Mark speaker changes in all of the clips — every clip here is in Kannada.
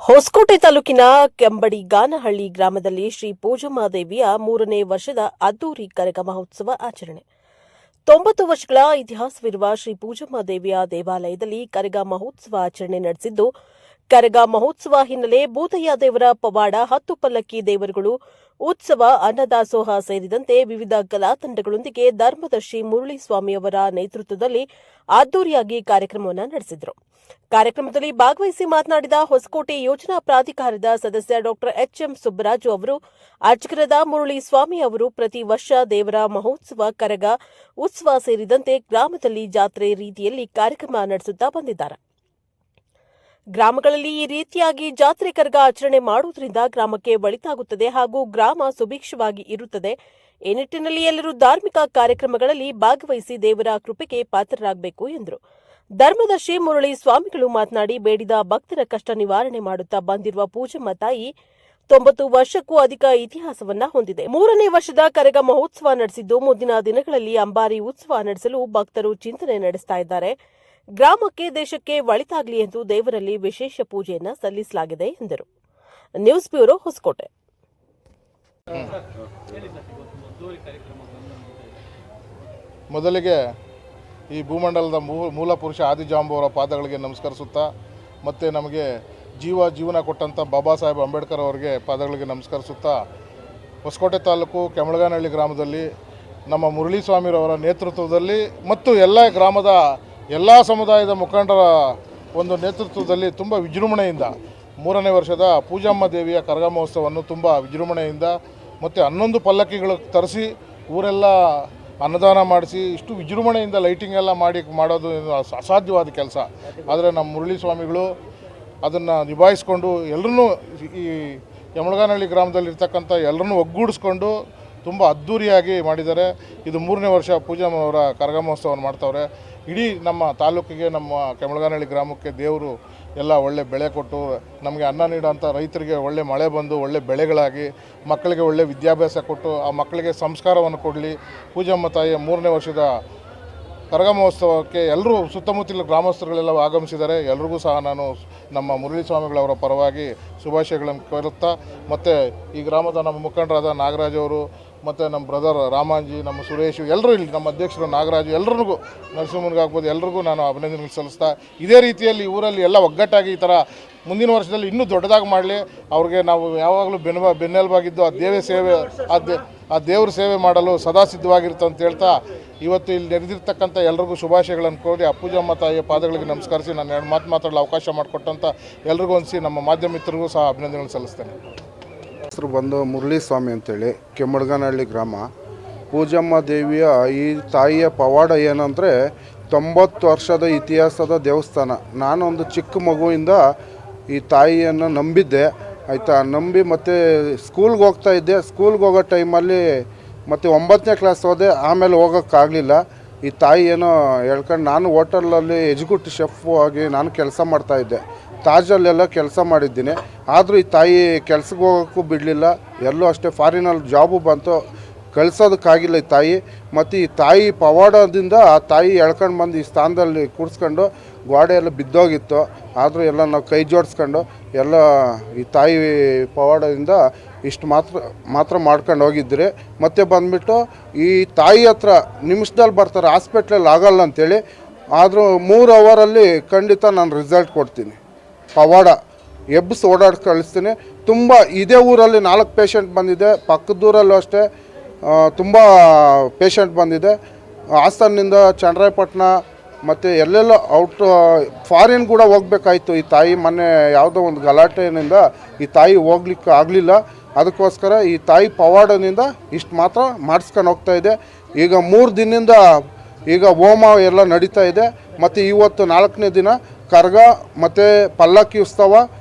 Speaker 1: ಹೊಸಕೋಟೆ ತಾಲೂಕಿನ ಕೆಂಬಡಿಗಾನಹಳ್ಳಿ ಗ್ರಾಮದಲ್ಲಿ ಶ್ರೀ ಪೂಜಮ್ಮಾದೇವಿಯ 3ನೇ ವರ್ಷದ ಅದ್ದೂರಿ ಕರಗ ಮಹೋತ್ಸವ ಆಚರಣೆ. 90 ವರ್ಷಗಳ ಇತಿಹಾಸವಿರುವ ಶ್ರೀ ಪೂಜಮ್ಮಾದೇವಿಯ ದೇವಾಲಯದಲ್ಲಿ ಕರಗ ಮಹೋತ್ಸವ ಆಚರಣೆ ನಡೆಸಿದ್ದು, ಕರಗ ಮಹೋತ್ಸವ ಹಿನ್ನೆಲೆ ಭೂತಯ್ಯ ದೇವರ ಪವಾಡ, 10 ಪಲ್ಲಕ್ಕಿ ದೇವರುಗಳು ಉತ್ಸವ, ಅನ್ನದಾಸೋಹ ಸೇರಿದಂತೆ ವಿವಿಧ ಕಲಾ ತಂಡಗಳೊಂದಿಗೆ ಧರ್ಮದರ್ಶಿ ಮುರಳೀಸ್ವಾಮಿಯವರ ನೇತೃತ್ವದಲ್ಲಿ ಅದ್ದೂರಿಯಾಗಿ ಕಾರ್ಯಕ್ರಮವನ್ನು ನಡೆಸಿದರು. ಕಾರ್ಯಕ್ರಮದಲ್ಲಿ ಭಾಗವಹಿಸಿ ಮಾತನಾಡಿದ ಹೊಸಕೋಟೆ ಯೋಜನಾ ಪ್ರಾಧಿಕಾರದ ಸದಸ್ಯ ಡಾ ಎಚ್ಎಂ ಸುಬ್ಬರಾಜು ಅವರು, ಅರ್ಚಕರಾದ ಮುರಳೀಸ್ವಾಮಿ ಅವರು ಪ್ರತಿ ವರ್ಷ ದೇವರ ಮಹೋತ್ಸವ, ಕರಗ ಉತ್ಸವ ಸೇರಿದಂತೆ ಗ್ರಾಮದಲ್ಲಿ ಜಾತ್ರೆ ರೀತಿಯಲ್ಲಿ ಕಾರ್ಯಕ್ರಮ ನಡೆಸುತ್ತಾ ಬಂದಿದ್ದಾರೆ. ಗ್ರಾಮಗಳಲ್ಲಿ ಈ ರೀತಿಯಾಗಿ ಜಾತ್ರೆ ಕರಗ ಆಚರಣೆ ಮಾಡುವುದರಿಂದ ಗ್ರಾಮಕ್ಕೆ ಒಳಿತಾಗುತ್ತದೆ ಹಾಗೂ ಗ್ರಾಮ ಸುಭಿಕ್ಷವಾಗಿ ಇರುತ್ತದೆ. ಈ ನಿಟ್ಟಿನಲ್ಲಿ ಎಲ್ಲರೂ ಧಾರ್ಮಿಕ ಕಾರ್ಯಕ್ರಮಗಳಲ್ಲಿ ಭಾಗವಹಿಸಿ ದೇವರ ಕೃಪೆಗೆ ಪಾತ್ರರಾಗಬೇಕು ಎಂದರು. ಧರ್ಮದರ್ಶಿ ಮುರಳಿ ಸ್ವಾಮಿಗಳು ಮಾತನಾಡಿ, ಬೇಡಿದ ಭಕ್ತರ ಕಷ್ಟ ನಿವಾರಣೆ ಮಾಡುತ್ತಾ ಬಂದಿರುವ ಪೂಜಮ್ಮ ತಾಯಿ 90 ವರ್ಷಕ್ಕೂ ಅಧಿಕ ಇತಿಹಾಸವನ್ನ ಹೊಂದಿದೆ. 3ನೇ ವರ್ಷದ ಕರಗ ಮಹೋತ್ಸವ ನಡೆಸಿದ್ದು, ಮುಂದಿನ ದಿನಗಳಲ್ಲಿ ಅಂಬಾರಿ ಉತ್ಸವ ನಡೆಸಲು ಭಕ್ತರು ಚಿಂತನೆ ನಡೆಸ್ತಾ ಇದ್ದಾರೆ. ಗ್ರಾಮಕ್ಕೆ, ದೇಶಕ್ಕೆ ಒಳಿತಾಗಲಿ ಎಂದು ದೇವರಲ್ಲಿ ವಿಶೇಷ ಪೂಜೆಯನ್ನ ಸಲ್ಲಿಸಲಾಗಿದೆ ಎಂದರು. News bureau, Hoskote.
Speaker 2: ಮೊದಲಿಗೆ ಈ ಭೂಮಂಡಲದ ಮೂಲ ಪುರುಷ ಆದಿಜಾಂಬವರ ಪಾದಗಳಿಗೆ ನಮಸ್ಕರಿಸುತ್ತಾ, ಮತ್ತು ನಮಗೆ ಜೀವನ ಕೊಟ್ಟಂಥ ಬಾಬಾ ಸಾಹೇಬ್ ಅಂಬೇಡ್ಕರ್ ಅವರಿಗೆ ಪಾದಗಳಿಗೆ ನಮಸ್ಕರಿಸುತ್ತಾ, ಹೊಸಕೋಟೆ ತಾಲೂಕು ಕೆಂಬಳಗಾನಹಳ್ಳಿ ಗ್ರಾಮದಲ್ಲಿ ನಮ್ಮ ಮುರಳೀಸ್ವಾಮಿರವರ ನೇತೃತ್ವದಲ್ಲಿ ಮತ್ತು ಎಲ್ಲ ಗ್ರಾಮದ ಎಲ್ಲ ಸಮುದಾಯದ ಮುಖಂಡರ ಒಂದು ನೇತೃತ್ವದಲ್ಲಿ ತುಂಬ ವಿಜೃಂಭಣೆಯಿಂದ 3ನೇ ವರ್ಷದ ಪೂಜಮ್ಮ ದೇವಿಯ ಕರಗ ಮಹೋತ್ಸವವನ್ನು ತುಂಬ ವಿಜೃಂಭಣೆಯಿಂದ ಮತ್ತು 11 ಪಲ್ಲಕ್ಕಿಗಳು ತರಿಸಿ ಊರೆಲ್ಲ ಅನ್ನದಾನ ಮಾಡಿಸಿ ಇಷ್ಟು ವಿಜೃಂಭಣೆಯಿಂದ ಲೈಟಿಂಗ್ ಎಲ್ಲ ಮಾಡೋದು ಅಸಾಧ್ಯವಾದ ಕೆಲಸ. ಆದರೆ ನಮ್ಮ ಮುರಳೀಸ್ವಾಮಿಗಳು ಅದನ್ನು ನಿಭಾಯಿಸ್ಕೊಂಡು ಎಲ್ಲರೂ ಈ ಯಮಳಗಾನಹಳ್ಳಿ ಗ್ರಾಮದಲ್ಲಿರ್ತಕ್ಕಂಥ ಎಲ್ಲರನ್ನೂ ಒಗ್ಗೂಡಿಸ್ಕೊಂಡು ತುಂಬ ಅದ್ಧೂರಿಯಾಗಿ ಮಾಡಿದ್ದಾರೆ. ಇದು 3ನೇ ವರ್ಷ ಪೂಜಮ್ಮನವರ ಕರಗ ಮಹೋತ್ಸವವನ್ನು ಮಾಡ್ತವ್ರೆ. ಇಡೀ ನಮ್ಮ ತಾಲೂಕಿಗೆ, ನಮ್ಮ ಕೆಂಬಳಗಾನಹಳ್ಳಿ ಗ್ರಾಮಕ್ಕೆ ದೇವರು ಎಲ್ಲ ಒಳ್ಳೆ ಬೆಳೆ ಕೊಟ್ಟು, ನಮಗೆ ಅನ್ನ ನೀಡೋಂಥ ರೈತರಿಗೆ ಒಳ್ಳೆ ಮಳೆ ಬಂದು ಒಳ್ಳೆ ಬೆಳೆಗಳಾಗಿ, ಮಕ್ಕಳಿಗೆ ಒಳ್ಳೆ ವಿದ್ಯಾಭ್ಯಾಸ ಕೊಟ್ಟು ಆ ಮಕ್ಕಳಿಗೆ ಸಂಸ್ಕಾರವನ್ನು ಕೊಡಲಿ. ಪೂಜಮ್ಮ ತಾಯಿಯ 3ನೇ ವರ್ಷದ ಕರಗ ಮಹೋತ್ಸವಕ್ಕೆ ಎಲ್ಲರೂ ಸುತ್ತಮುತ್ತಲ ಗ್ರಾಮಸ್ಥರುಗಳೆಲ್ಲ ಆಗಮಿಸಿದ್ದಾರೆ. ಎಲ್ರಿಗೂ ಸಹ ನಾನು ನಮ್ಮ ಮುರಳೀಸ್ವಾಮಿಗಳವರ ಪರವಾಗಿ ಶುಭಾಶಯಗಳನ್ನು ಕೋರುತ್ತಾ, ಮತ್ತು ಈ ಗ್ರಾಮದ ನಮ್ಮ ಮುಖಂಡರಾದ ನಾಗರಾಜ್ ಅವರು, ಮತ್ತು ನಮ್ಮ ಬ್ರದರ್ ರಾಮಾಂಜಿ, ನಮ್ಮ ಸುರೇಶ್, ಎಲ್ಲರೂ ಇಲ್ಲಿ ನಮ್ಮ ಅಧ್ಯಕ್ಷರು ನಾಗರಾಜು, ಎಲ್ಲರಿಗೂ ನರಸಿಂಹನಿಗಾಗ್ಬೋದು, ಎಲ್ರಿಗೂ ನಾನು ಅಭಿನಂದನೆ ಸಲ್ಲಿಸ್ತಾ, ಇದೇ ರೀತಿಯಲ್ಲಿ ಊರಲ್ಲಿ ಎಲ್ಲ ಒಗ್ಗಟ್ಟಾಗಿ ಈ ಥರ ಮುಂದಿನ ವರ್ಷದಲ್ಲಿ ಇನ್ನೂ ದೊಡ್ಡದಾಗಿ ಮಾಡಲಿ. ಅವ್ರಿಗೆ ನಾವು ಯಾವಾಗಲೂ ಬೆನ್ನೆಲುಬಾಗಿದ್ದು ಆ ದೇವ್ರ ಸೇವೆ ಮಾಡಲು ಸದಾ ಸಿದ್ಧವಾಗಿರುತ್ತೆ ಅಂತ ಹೇಳ್ತಾ, ಇವತ್ತು ಇಲ್ಲಿ ನೆರೆದಿರ್ತಕ್ಕಂಥ ಎಲ್ಲರಿಗೂ ಶುಭಾಶಯಗಳನ್ನು ಕೋರಿ ಆ ಪೂಜಮ್ಮ ತಾಯಿಯ ಪಾದಗಳಿಗೆ ನಮಸ್ಕರಿಸಿ ನಾನು 2 ಮಾತು ಮಾತಾಡಲು ಅವಕಾಶ ಮಾಡಿಕೊಟ್ಟಂಥ ಎಲ್ರಿಗೂ ಹೊಂದಿಸಿ ನಮ್ಮ ಮಾಧ್ಯಮ ಮಿತ್ರರಿಗೂ ಸಹ ಅಭಿನಂದನೆಗಳನ್ನು ಸಲ್ಲಿಸ್ತೇನೆ.
Speaker 3: ಹೆಸರು ಬಂದು ಮುರಳೀಸ್ವಾಮಿ ಅಂತೇಳಿ, ಕೆಂಬಳಗಾನಹಳ್ಳಿ ಗ್ರಾಮ. ಪೂಜಮ್ಮ ದೇವಿಯ ಈ ತಾಯಿಯ ಪವಾಡ ಏನಂದರೆ 90 ವರ್ಷದ ಇತಿಹಾಸದ ದೇವಸ್ಥಾನ. ನಾನೊಂದು ಚಿಕ್ಕ ಮಗುವಿಂದ ಈ ತಾಯಿಯನ್ನು ನಂಬಿದ್ದೆ, ಆಯಿತಾ. ನಂಬಿ ಮತ್ತು ಸ್ಕೂಲ್ಗೆ ಹೋಗ್ತಾಯಿದ್ದೆ. ಸ್ಕೂಲ್ಗೆ ಹೋಗೋ ಟೈಮಲ್ಲಿ ಮತ್ತು 9ನೇ ಕ್ಲಾಸ್ ಹೋದೆ. ಆಮೇಲೆ ಹೋಗೋಕ್ಕಾಗಲಿಲ್ಲ. ಈ ತಾಯಿ ಏನೋ ಹೇಳ್ಕೊಂಡು, ನಾನು ಹೋಟೆಲಲ್ಲಿ ಎಕ್ಸಿಕ್ಯೂಟಿವ್ ಶೆಫ್ ಆಗಿ ನಾನು ಕೆಲಸ ಮಾಡ್ತಾಯಿದ್ದೆ. ತಾಜಲ್ಲೆಲ್ಲ ಕೆಲಸ ಮಾಡಿದ್ದೀನಿ. ಆದರೂ ಈ ತಾಯಿ ಕೆಲ್ಸಕ್ಕೆ ಹೋಗೋಕ್ಕೂ ಬಿಡಲಿಲ್ಲ. ಎಲ್ಲೂ ಅಷ್ಟೇ ಫಾರಿನಲ್ಲಿ ಜಾಬು ಬಂತು, ಕಳ್ಸೋದಕ್ಕಾಗಿಲ್ಲ ಈ ತಾಯಿ. ಮತ್ತು ಈ ತಾಯಿ ಪವಾಡದಿಂದ ಆ ತಾಯಿ ಎಳ್ಕೊಂಡು ಬಂದು ಈ ಸ್ಥಾನದಲ್ಲಿ ಕೂರಿಸ್ಕೊಂಡು, ಗೋಡೆ ಎಲ್ಲ ಬಿದ್ದೋಗಿತ್ತು. ಆದರೂ ಎಲ್ಲ ನಾವು ಕೈ ಜೋಡಿಸ್ಕೊಂಡು ಎಲ್ಲ ಈ ತಾಯಿ ಪವಾಡದಿಂದ ಇಷ್ಟು ಮಾತ್ರ ಮಾಡ್ಕೊಂಡು ಹೋಗಿದ್ರಿ. ಮತ್ತು ಬಂದುಬಿಟ್ಟು ಈ ತಾಯಿ ಹತ್ರ ನಿಮಿಷದಲ್ಲಿ ಬರ್ತಾರೆ, ಹಾಸ್ಪಿಟ್ಲಲ್ಲಿ ಆಗಲ್ಲ ಅಂಥೇಳಿ. ಆದರೂ 3 ಅವರಲ್ಲಿ ಖಂಡಿತ ನಾನು ರಿಸಲ್ಟ್ ಕೊಡ್ತೀನಿ. ಪವಾಡ ಎಬ್ಬಿಸಿ ಓಡಾಡಿ ಕಳಿಸ್ತೀನಿ. ತುಂಬ ಇದೇ ಊರಲ್ಲಿ 4 ಪೇಷಂಟ್ ಬಂದಿದೆ, ಪಕ್ಕದೂರಲ್ಲೂ ಅಷ್ಟೇ ತುಂಬ ಪೇಷಂಟ್ ಬಂದಿದೆ. ಹಾಸನದಿಂದ ಚನ್ನರಾಯಪಟ್ಟಣ ಮತ್ತು ಎಲ್ಲೆಲ್ಲ ಫಾರಿನ್ ಕೂಡ ಹೋಗ್ಬೇಕಾಯ್ತು ಈ ತಾಯಿ. ಮೊನ್ನೆ ಯಾವುದೋ ಒಂದು ಗಲಾಟೆಯಿಂದ ಈ ತಾಯಿ ಹೋಗ್ಲಿಕ್ಕೆ ಆಗಲಿಲ್ಲ. ಅದಕ್ಕೋಸ್ಕರ ಈ ತಾಯಿ ಪವಾಡದಿಂದ ಇಷ್ಟು ಮಾತ್ರ ಮಾಡಿಸ್ಕೊಂಡು ಹೋಗ್ತಾಯಿದೆ. ಈಗ 3 ದಿನದಿಂದ ಈಗ ಹೋಮ ಎಲ್ಲ ನಡೀತಾ ಇದೆ. ಮತ್ತು ಇವತ್ತು 4ನೇ ದಿನ ಕರಗ ಮತ್ತು ಪಲ್ಲಕ್ಕಿ ಉತ್ಸವ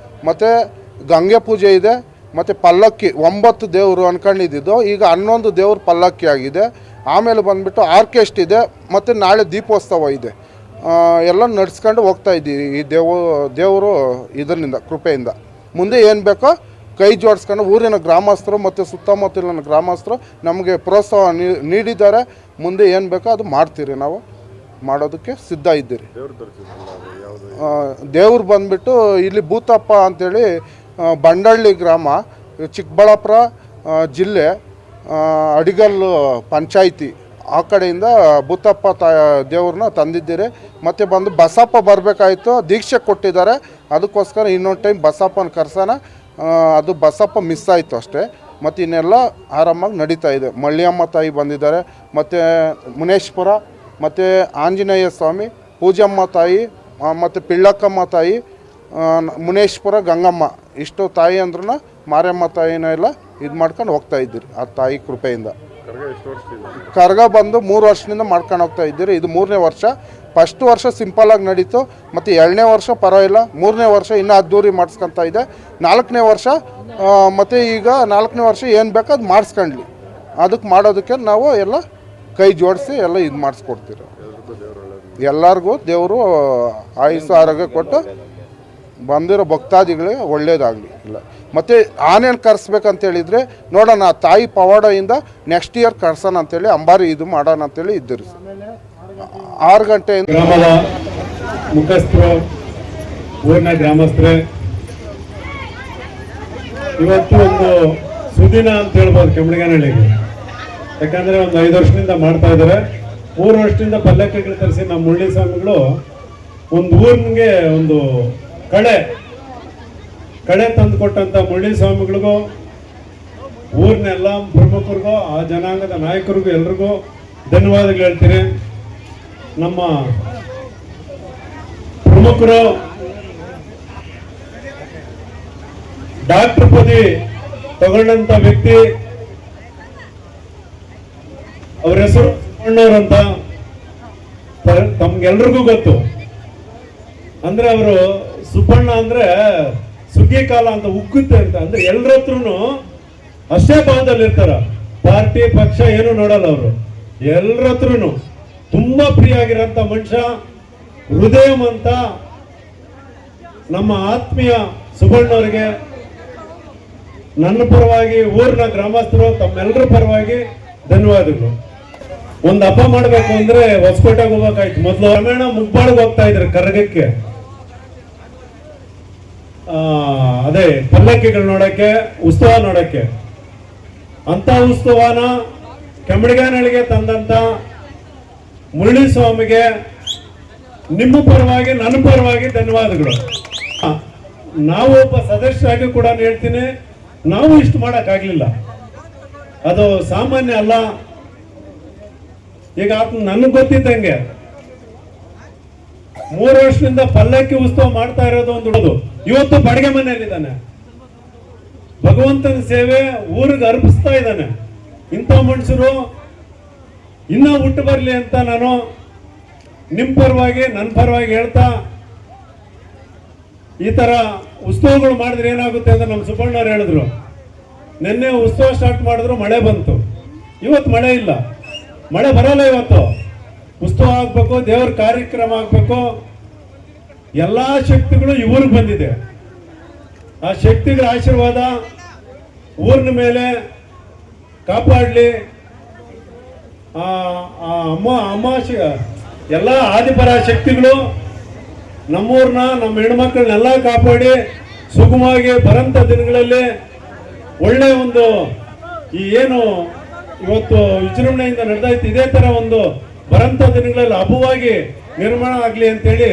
Speaker 3: ಮತ್ತು ಗಂಗೆ ಪೂಜೆ ಇದೆ. ಮತ್ತು ಪಲ್ಲಕ್ಕಿ 9 ದೇವರು ಅಂದ್ಕೊಂಡಿದ್ದು ಈಗ 11 ದೇವ್ರ ಪಲ್ಲಕ್ಕಿ ಆಗಿದೆ. ಆಮೇಲೆ ಬಂದುಬಿಟ್ಟು ಆರ್ಕೆಸ್ಟ್ ಇದೆ ಮತ್ತು ನಾಳೆ ದೀಪೋತ್ಸವ ಇದೆ. ಎಲ್ಲ ನಡೆಸ್ಕೊಂಡು ಹೋಗ್ತಾಯಿದ್ದೀವಿ ಈ ದೇವರು ಇದರಿಂದ ಕೃಪೆಯಿಂದ. ಮುಂದೆ ಏನು ಬೇಕೋ ಕೈ ಜೋಡಿಸ್ಕೊಂಡು ಊರಿನ ಗ್ರಾಮಸ್ಥರು ಮತ್ತು ಸುತ್ತಮುತ್ತಲಿನ ಗ್ರಾಮಸ್ಥರು ನಮಗೆ ಪ್ರೋತ್ಸಾಹ ನೀಡಿದ್ದಾರೆ. ಮುಂದೆ ಏನು ಬೇಕೋ ಅದು ಮಾಡ್ತೀರಿ ನಾವು. ಮಾಡೋದಕ್ಕೆ ಸಿದ್ಧ ಇದ್ದೀರಿ. ದೇವ್ರು ಬಂದ್ಬಿಟ್ಟು ಇಲ್ಲಿ ಭೂತಪ್ಪ ಅಂಥೇಳಿ ಬಂಡಳ್ಳಿ ಗ್ರಾಮ, ಚಿಕ್ಕಬಳ್ಳಾಪುರ ಜಿಲ್ಲೆ, ಅಡಿಗಲ್ಲು ಪಂಚಾಯಿತಿ ಆ ಕಡೆಯಿಂದ ಭೂತಪ್ಪ ದೇವ್ರನ್ನ ತಂದಿದ್ದೀರಿ. ಮತ್ತು ಬಂದು ಬಸಪ್ಪ ಬರಬೇಕಾಯಿತು, ದೀಕ್ಷೆ ಕೊಟ್ಟಿದ್ದಾರೆ, ಅದಕ್ಕೋಸ್ಕರ ಇನ್ನೊಂದು ಟೈಮ್ ಬಸಪ್ಪನ ಕರ್ಸೋಣ. ಅದು ಬಸಪ್ಪ ಮಿಸ್ ಆಯಿತು ಅಷ್ಟೇ. ಮತ್ತು ಇನ್ನೆಲ್ಲ ಆರಾಮಾಗಿ ನಡೀತಾ ಇದೆ. ಮಳ್ಳಿಯಮ್ಮ ತಾಯಿ ಬಂದಿದ್ದಾರೆ, ಮತ್ತು ಮುನೇಶ್ಪುರ, ಮತ್ತು ಆಂಜನೇಯ ಸ್ವಾಮಿ, ಪೂಜಮ್ಮ ತಾಯಿ, ಮತ್ತು ಪಿಳ್ಳಕ್ಕಮ್ಮ ತಾಯಿ, ಮುನೇಶ್ಪುರ, ಗಂಗಮ್ಮ, ಇಷ್ಟು ತಾಯಿ ಅಂದ್ರೂ ಮಾರಮ್ಮ ತಾಯಿನ ಎಲ್ಲ ಇದು ಮಾಡ್ಕೊಂಡು ಹೋಗ್ತಾ ಇದ್ದೀರಿ ಆ ತಾಯಿ ಕೃಪೆಯಿಂದ. ಕರ್ಗ ಬಂದು 3 ವರ್ಷದಿಂದ ಮಾಡ್ಕೊಂಡು ಹೋಗ್ತಾ ಇದ್ದೀರಿ. ಇದು 3ನೇ ವರ್ಷ. ಫಸ್ಟ್ ವರ್ಷ ಸಿಂಪಲಾಗಿ ನಡೀತು, ಮತ್ತು 2ನೇ ವರ್ಷ ಪರವಾಗಿಲ್ಲ, 3ನೇ ವರ್ಷ ಇನ್ನೂ ಅದ್ದೂರಿ ಮಾಡಿಸ್ಕೊತಾ ಇದೆ. 4ನೇ ವರ್ಷ ಮತ್ತು ಈಗ 4ನೇ ವರ್ಷ ಏನು ಬೇಕೋ ಅದು ಮಾಡಿಸ್ಕೊಂಡ್ಲಿ. ಅದಕ್ಕೆ ಮಾಡೋದಕ್ಕೆ ನಾವು ಎಲ್ಲ ಕೈ ಜೋಡಿಸಿ ಎಲ್ಲ ಇದು ಮಾಡಿಸ್ಕೊಡ್ತೀವಿ. ಎಲ್ಲರಿಗೂ ದೇವರು ಆಯುಷ್ಯ ಆರೋಗ್ಯ ಕೊಟ್ಟು ಬಂದಿರೋ ಭಕ್ತಾದಿಗಳಿಗೆ ಒಳ್ಳೇದಾಗಲಿ. ಇಲ್ಲ ಮತ್ತು ಆನೇನು ಕರೆಸ್ಬೇಕಂತ ಹೇಳಿದರೆ ನೋಡೋಣ, ತಾಯಿ ಪವಾಡದಿಂದ ನೆಕ್ಸ್ಟ್ ಇಯರ್ ಕರ್ಸೋಣ ಅಂತೇಳಿ ಅಂಬಾರಿ ಇದು ಮಾಡೋಣ ಅಂತೇಳಿ ಇದ್ದೀರಿ. 6 ಗಂಟೆಯಿಂದ
Speaker 4: ಗ್ರಾಮದ ಮುಖಸ್ಥರು, ಊರಿನ ಗ್ರಾಮಸ್ಥರೇ, ಇವತ್ತು ಒಂದು ಸುದಿನ ಅಂತ ಹೇಳ್ಬೋದು ಕೆಮ್ಮಡಿಗನಹಳ್ಳಿಗೆ. ಯಾಕಂದರೆ ಒಂದು 5 ವರ್ಷದಿಂದ ಮಾಡ್ತಾ ಇದ್ದಾರೆ. 3 ವರ್ಷದಿಂದ ಪಲ್ಲಕ್ಕಿಗಳು ತರಿಸಿ ನಮ್ಮ ಮುಳ್ಳಿ ಸ್ವಾಮಿಗಳು ಒಂದು ಊರಿಗೆ ಒಂದು ಕಳೆ ತಂದು ಕೊಟ್ಟಂತ ಮುಳ್ಳಿ ಸ್ವಾಮಿಗಳಿಗೂ, ಊರಿನ ಎಲ್ಲ ಪ್ರಮುಖರಿಗೂ, ಆ ಜನಾಂಗದ ನಾಯಕರಿಗೂ ಎಲ್ರಿಗೂ ಧನ್ಯವಾದಗಳು ಹೇಳ್ತೀನಿ. ನಮ್ಮ ಪ್ರಮುಖರು ಡಾಕ್ಟರ್ ಪದವಿ ತಗೊಂಡಂತ ವ್ಯಕ್ತಿ, ಅವ್ರ ಹೆಸರು ಅಣ್ಣವ್ರಂತ ತಮ್ಗೆಲ್ರಿಗೂ ಗೊತ್ತು. ಅಂದ್ರೆ ಅವರು ಸುಬ್ಬಣ್ಣ ಅಂದ್ರೆ ಸುಗ್ಗಿ ಕಾಲ ಅಂತ ಉಕ್ಕುತ್ತೆ ಅಂತ, ಅಂದ್ರೆ ಎಲ್ಲರ ಹತ್ರನು ಅಷ್ಟೇ ಭಾವದಲ್ಲಿ ಇರ್ತಾರ. ಪಾರ್ಟಿ ಪಕ್ಷ ಏನು ನೋಡಲ್ಲ ಅವರು. ಎಲ್ಲರ ಹತ್ರನು ತುಂಬಾ ಪ್ರಿಯ ಆಗಿರೋಂಥ ಮನುಷ್ಯ, ಹೃದಯವಂತ. ನಮ್ಮ ಆತ್ಮೀಯ ಸುಬ್ಬಣ್ಣವ್ರಿಗೆ ನನ್ನ ಪರವಾಗಿ, ಊರಿನ ಗ್ರಾಮಸ್ಥರು ತಮ್ಮೆಲ್ಲರ ಪರವಾಗಿ ಧನ್ಯವಾದಗಳು. ಒಂದು ಹಬ್ಬ ಮಾಡ್ಬೇಕು ಅಂದ್ರೆ ಹೊಸಕೋಟೆಗೆ ಹೋಗ್ಬೇಕಾಯ್ತು. ಮೊದಲು ರಮೇಣ ಮುಗ್ಬಾಳ್ಗೆ ಹೋಗ್ತಾ ಇದ್ರು ಕರಗಕ್ಕೆ, ಅದೇ ಪಲ್ಲಕ್ಕಿಗಳು ನೋಡಕ್ಕೆ, ಉತ್ಸವ ನೋಡಕ್ಕೆ. ಅಂತ ಉತ್ಸವನ ಕೆಮ್ಮಡಿಗನಹಳ್ಳಿಗೆ ತಂದಂತ ಮುರಳಿ ಸ್ವಾಮಿಗೆ ನಿಮ್ಮ ಪರವಾಗಿ, ನನ್ನ ಪರವಾಗಿ ಧನ್ಯವಾದಗಳು. ನಾವು ಒಬ್ಬ ಸದಸ್ಯರಾಗಿ ಕೂಡ ಹೇಳ್ತೀನಿ, ನಾವು ಇಷ್ಟು ಮಾಡಕ್ಕಾಗ್ಲಿಲ್ಲ, ಅದು ಸಾಮಾನ್ಯ ಅಲ್ಲ. ಈಗ ನನಗೆ ಗೊತ್ತಿದ್ದಂಗೆ 3 ವರ್ಷದಿಂದ ಪಲ್ಲಕ್ಕಿ ಉತ್ಸವ ಮಾಡ್ತಾ ಇರೋದು ಒಂದು ಹುಡುಗ ಇವತ್ತು ಬಾಡಿಗೆ ಮನೆಯಲ್ಲಿದ್ದಾನೆ. ಭಗವಂತನ ಸೇವೆ ಊರಿಗೆ ಅರ್ಪಿಸ್ತಾ ಇದ್ದಾನೆ. ಇಂಥ ಮನುಷ್ಯರು ಇನ್ನ ಹುಟ್ಟು ಬರ್ಲಿ ಅಂತ ನಾನು ನಿಮ್ ಪರವಾಗಿ, ನನ್ನ ಪರವಾಗಿ ಹೇಳ್ತಾ, ಈ ತರ ಉತ್ಸವಗಳು ಮಾಡಿದ್ರೆ ಏನಾಗುತ್ತೆ ಅಂತ ನಮ್ಮ ಸುಬ್ಬಣ್ಣವ್ರು ಹೇಳಿದ್ರು. ನಿನ್ನೆ ಉತ್ಸವ ಸ್ಟಾರ್ಟ್ ಮಾಡಿದ್ರು, ಮಳೆ ಬಂತು. ಇವತ್ತು ಮಳೆ ಇಲ್ಲ, ಮಳೆ ಬರಲ್ಲ. ಇವತ್ತು ಉತ್ಸವ ಆಗ್ಬೇಕು, ದೇವರ ಕಾರ್ಯಕ್ರಮ ಆಗ್ಬೇಕು. ಎಲ್ಲಾ ಶಕ್ತಿಗಳು ಇವ್ರಿಗೆ ಬಂದಿದೆ. ಆ ಶಕ್ತಿಗಳ ಆಶೀರ್ವಾದ ಊರಿನ ಮೇಲೆ ಕಾಪಾಡ್ಲಿ. ಎಲ್ಲ ಆದಿಪರ ಶಕ್ತಿಗಳು ನಮ್ಮೂರ್ನ, ನಮ್ಮ ಹೆಣ್ಮಕ್ಳನ್ನೆಲ್ಲ ಕಾಪಾಡಿ ಸುಗಮವಾಗಿ ಬರಂತ ದಿನಗಳಲ್ಲಿ ಒಳ್ಳೆ ಒಂದು ಈ ಏನು ಇವತ್ತು ವಿಜೃಂಭಣೆಯಿಂದ ನಡೆದಾಯ್ತು, ಇದೇ ತರ ಒಂದು ಬರಂತ ದಿನಗಳಲ್ಲಿ ಹಬ್ಬವಾಗಿ ನಿರ್ಮಾಣ ಆಗ್ಲಿ ಅಂತೇಳಿ